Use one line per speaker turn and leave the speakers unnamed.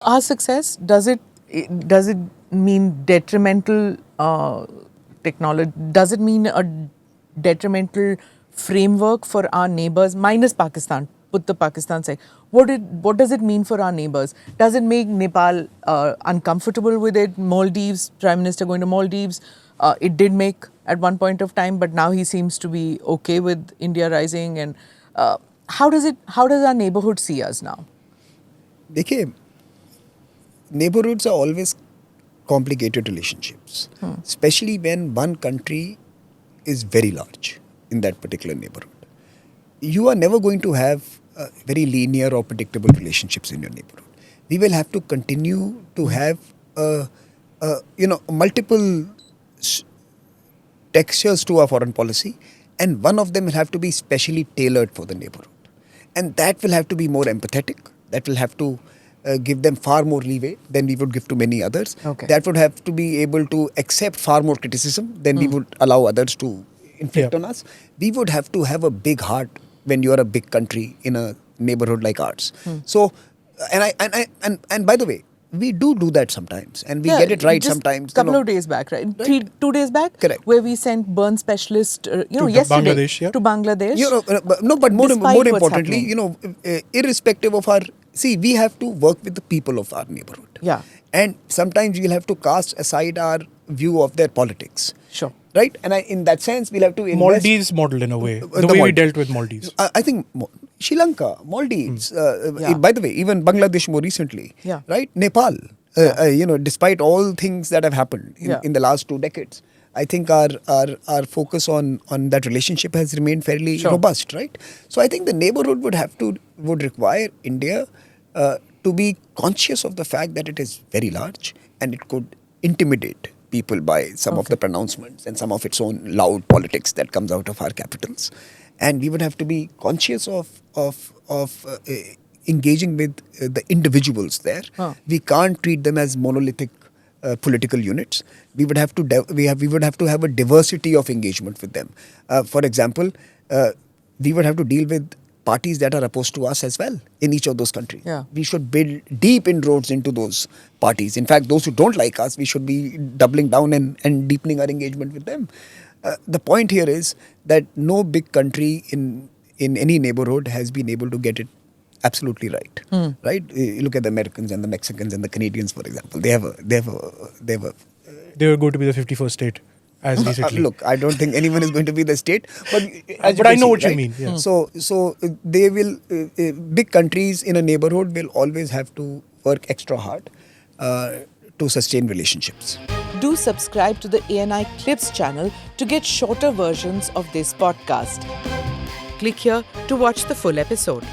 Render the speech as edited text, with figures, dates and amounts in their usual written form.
our success, does it mean detrimental technology? Does it mean a detrimental framework for our neighbours, minus Pakistan? Put the Pakistan side. What does it mean for our neighbours? Does it make Nepal uncomfortable with it? Maldives, Prime Minister going to Maldives, it did make at one point of time, but now he seems to be okay with India rising. And how does our neighbourhood see us now?
देखिए, neighborhoods are always complicated relationships, especially when one country is very large in that particular neighborhood. You are never going to have very linear or predictable relationships in your neighborhood. We will have to continue to have multiple textures to our foreign policy, and one of them will have to be specially tailored for the neighborhood. And that will have to be more empathetic. That will have to give them far more leeway than we would give to many others.
Okay.
That would have to be able to accept far more criticism than we would allow others to inflict on us. We would have to have a big heart when you are a big country in a neighborhood like ours. So, and by the way, we do that sometimes, and we get it right
just
sometimes.
Couple of days back, right? 2 days back,
Correct.
Where we sent burn specialist, yesterday
Bangladesh, yeah.
to Bangladesh.
But more
Despite what's
importantly,
happening.
Irrespective of we have to work with the people of our neighborhood.
Yeah.
And sometimes we'll have to cast aside our view of their politics.
Sure.
Right? And in that sense, we'll have to invest.
Maldives model in a way. The way we dealt with Maldives.
I think Sri Lanka, Maldives, by the way, even Bangladesh more recently.
Yeah.
Right? Nepal. Despite all things that have happened in the last 2 decades, I think our focus on that relationship has remained fairly robust, right? So I think the neighborhood would require India to be conscious of the fact that it is very large and it could intimidate people by some of the pronouncements and some of its own loud politics that comes out of our capitals. And we would have to be conscious of engaging with the individuals there. We can't treat them as monolithic political units. We would have to have a diversity of engagement with them. For example, we would have to deal with parties that are opposed to us as well in each of those countries.
Yeah.
We should build deep inroads into those parties. In fact, those who don't like us, we should be doubling down and deepening our engagement with them. The point here is that no big country in any neighborhood has been able to get it absolutely right. Right? You look at the Americans and the Mexicans and the Canadians, for example. They
were going to be the 51st state as recently.
Look, I don't think anyone is going to be the state,
but I know what you mean. Yeah.
So they will. Big countries in a neighborhood will always have to work extra hard to sustain relationships.
Do subscribe to the ANI Clips channel to get shorter versions of this podcast. Click here to watch the full episode.